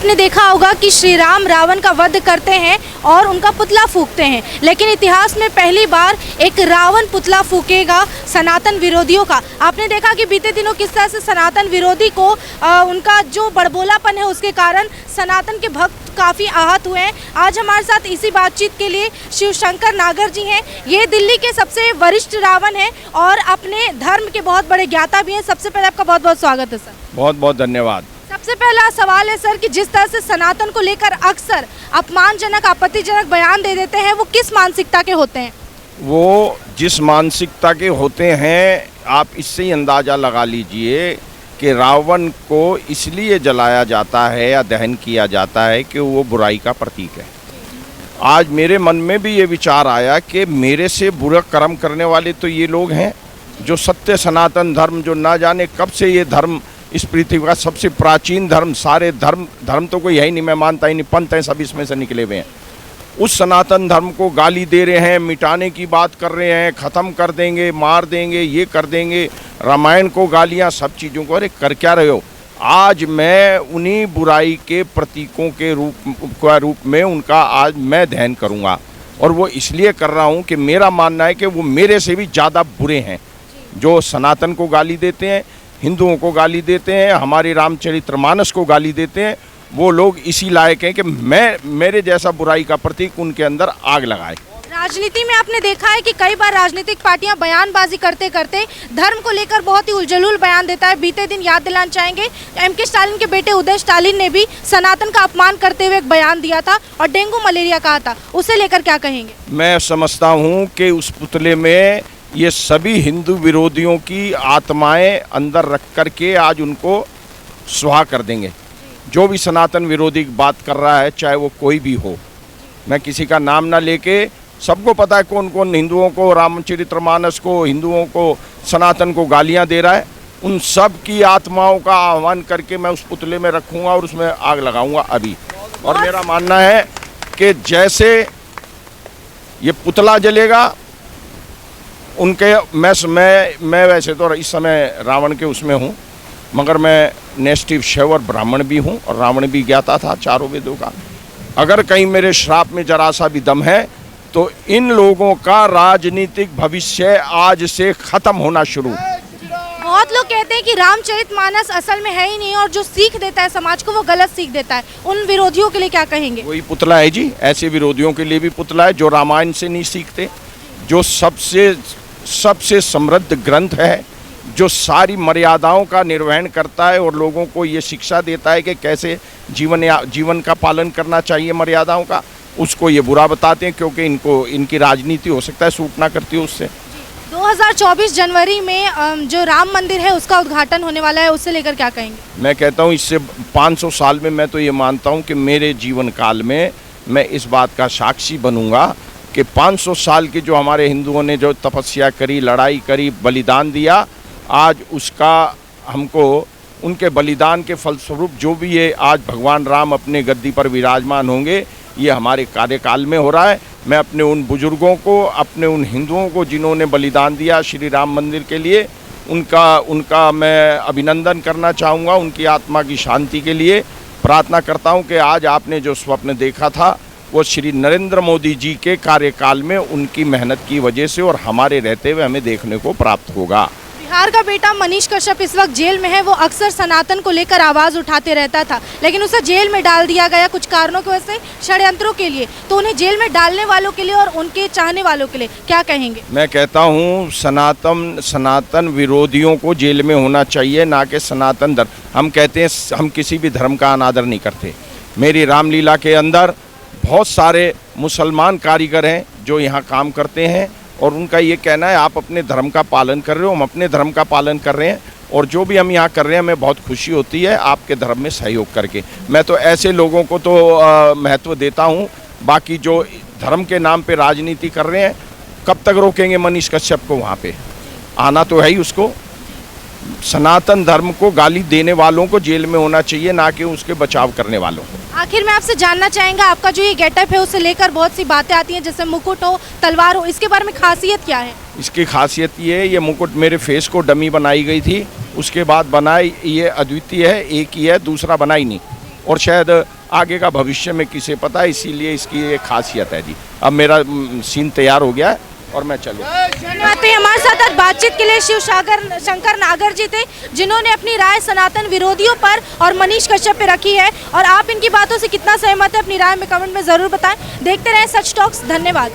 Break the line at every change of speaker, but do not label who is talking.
आपने देखा होगा कि श्री राम रावण का वध करते हैं और उनका पुतला फूंकते हैं, लेकिन इतिहास में पहली बार एक रावण पुतला फूंकेगा सनातन विरोधियों का। आपने देखा कि बीते दिनों किस तरह से सनातन विरोधी को उनका जो बड़बोलापन है उसके कारण सनातन के भक्त काफ़ी आहत हुए हैं। आज हमारे साथ इसी बातचीत के लिए शिवशंकर नागर जी हैं। ये दिल्ली के सबसे वरिष्ठ रावण हैं और अपने धर्म के बहुत बड़े ज्ञाता भी हैं। सबसे पहले आपका बहुत बहुत स्वागत है सर।
बहुत बहुत धन्यवाद।
सबसे पहला सवाल है सर कि जिस तरह से सनातन को लेकर अक्सर अपमानजनक आपत्तिजनक बयान दे देते हैं, वो किस मानसिकता के होते हैं?
वो जिस मानसिकता के होते हैं, आप इससे ही अंदाज़ा लगा लीजिए कि रावण को इसलिए जलाया जाता है या दहन किया जाता है कि वो बुराई का प्रतीक है। आज मेरे मन में भी ये विचार आया कि मेरे से बुरा कर्म करने वाले तो ये लोग हैं जो सत्य सनातन धर्म, जो ना जाने कब से ये धर्म इस पृथ्वी का सबसे प्राचीन धर्म, सारे धर्म तो कोई है ही नहीं, मैं मानता ही नहीं, पंथ हैं सब इसमें से निकले हुए हैं। उस सनातन धर्म को गाली दे रहे हैं, मिटाने की बात कर रहे हैं, ख़त्म कर देंगे, मार देंगे, ये कर देंगे, रामायण को गालियाँ, सब चीज़ों को। अरे कर क्या रहे हो? आज मैं उन्हीं बुराई के प्रतीकों के रूप में उनका आज मैं दहन करूँगा। और वो इसलिए कर रहा हूँ कि मेरा मानना है कि वो मेरे से भी ज़्यादा बुरे हैं, जो सनातन को गाली देते हैं, हिंदुओं को गाली देते हैं, हमारे रामचरितमानस को गाली देते हैं। वो लोग इसी लायक हैं कि मेरे जैसा बुराई का प्रतीक उनके अंदर आग लगाए।
राजनीति में आपने देखा है कि कई बार राजनीतिक पार्टियां बयानबाजी करते करते धर्म को लेकर बहुत ही उलझुल बयान देता है। बीते दिन याद दिलाना चाहेंगे, एमके स्टालिन के बेटे उदय स्टालिन ने भी सनातन का अपमान करते हुए एक बयान दिया था और डेंगू मलेरिया कहा था। उसे लेकर क्या कहेंगे?
मैं समझता हूँ कि उस पुतले में ये सभी हिंदू विरोधियों की आत्माएं अंदर रख कर के आज उनको सुहा कर देंगे। जो भी सनातन विरोधी बात कर रहा है, चाहे वो कोई भी हो, मैं किसी का नाम ना लेके, सबको पता है कौन कौन हिंदुओं को, रामचरितमानस को, हिंदुओं को, सनातन को गालियां दे रहा है। उन सब की आत्माओं का आह्वान करके मैं उस पुतले में रखूँगा और उसमें आग लगाऊँगा अभी। और मेरा मानना है कि जैसे ये पुतला जलेगा, उनके मैं वैसे तो इस समय रावण के उसमें हूँ, मगर मैं नेस्टिव शैव और ब्राह्मण भी हूँ और रावण भी ज्ञाता था चारों वेदों का। अगर कहीं मेरे श्राप में जरा सा भी दम है तो इन लोगों का राजनीतिक भविष्य आज से खत्म होना शुरू।
बहुत लोग कहते हैं कि रामचरितमानस असल में है ही नहीं और जो सीख देता है समाज को वो गलत सीख देता है। उन विरोधियों के लिए क्या कहेंगे?
वही पुतला है जी, ऐसे विरोधियों के लिए भी पुतला है जो रामायण से नहीं सीखते, जो सबसे समृद्ध ग्रंथ है, जो सारी मर्यादाओं का निर्वहन करता है और लोगों को ये शिक्षा देता है कि कैसे जीवन का पालन करना चाहिए मर्यादाओं का, उसको ये बुरा बताते हैं क्योंकि इनकी राजनीति हो सकता है सूट ना करती हो उससे।
2024 जनवरी में जो राम मंदिर है उसका उद्घाटन होने वाला है, उससे लेकर क्या कहेंगे?
मैं कहता हूँ इससे 500 साल में मैं तो ये मानता हूँ कि मेरे जीवन काल में मैं इस बात का साक्षी बनूंगा कि 500 साल के जो हमारे हिंदुओं ने जो तपस्या करी, लड़ाई करी, बलिदान दिया, आज उसका हमको उनके बलिदान के फलस्वरूप जो भी ये आज भगवान राम अपने गद्दी पर विराजमान होंगे, ये हमारे कार्यकाल में हो रहा है। मैं अपने उन बुजुर्गों को, अपने उन हिंदुओं को जिन्होंने बलिदान दिया श्री राम मंदिर के लिए, उनका मैं अभिनंदन करना चाहूँगा। उनकी आत्मा की शांति के लिए प्रार्थना करता हूँ कि आज आपने जो स्वप्न देखा था वो श्री नरेंद्र मोदी जी के कार्यकाल में उनकी मेहनत की वजह से और हमारे रहते हुए हमें देखने को प्राप्त होगा।
बिहार का बेटा मनीष कश्यप इस वक्त जेल में है। वो अक्सर सनातन को लेकर आवाज़ उठाते रहता था, लेकिन उसे जेल में डाल दिया गया कुछ कारणों की वजह से, षड्यंत्रों के लिए। तो उन्हें जेल में डालने वालों के लिए और उनके चाहने वालों के लिए क्या कहेंगे? मैं
कहता हूँ सनातन विरोधियों को जेल में होना चाहिए, ना कि सनातन धर्म। हम कहते हैं हम किसी भी धर्म का अनादर नहीं करते। मेरी रामलीला के अंदर बहुत सारे मुसलमान कारीगर हैं जो यहाँ काम करते हैं और उनका ये कहना है आप अपने धर्म का पालन कर रहे हो, हम अपने धर्म का पालन कर रहे हैं और जो भी हम यहाँ कर रहे हैं हमें बहुत खुशी होती है आपके धर्म में सहयोग करके। मैं तो ऐसे लोगों को तो महत्व देता हूँ। बाकी जो धर्म के नाम पे राजनीति कर रहे हैं, कब तक रोकेंगे मनीष कश्यप को? वहाँ पे आना तो है ही उसको। सनातन धर्म को गाली देने वालों को जेल में होना चाहिए, ना कि उसके बचाव करने वालों को।
आखिर में आपसे जानना चाहेंगे, आपका जो ये गेटअप है उससे लेकर बहुत सी बातें आती हैं, जैसे मुकुट हो, तलवार हो, इसके बारे में खासियत क्या है?
इसकी खासियत ये मुकुट मेरे फेस को डमी बनाई गई थी, उसके बाद बनाई ये अद्वितीय है, एक ही है, दूसरा बना ही नहीं। और शायद आगे का भविष्य में किसे पता है, इसीलिए इसकी एक खासियत है जी। अब मेरा सीन तैयार हो गया है और मैं चलूँ।
धन्यवाद। तो हमारे साथ आज बातचीत के लिए शिव शंकर नागर जी थे, जिन्होंने अपनी राय सनातन विरोधियों पर और मनीष कश्यप पे रखी है। और आप इनकी बातों से कितना सहमत है, अपनी राय में कमेंट में जरूर बताएं। देखते रहें सच टॉक्स। धन्यवाद।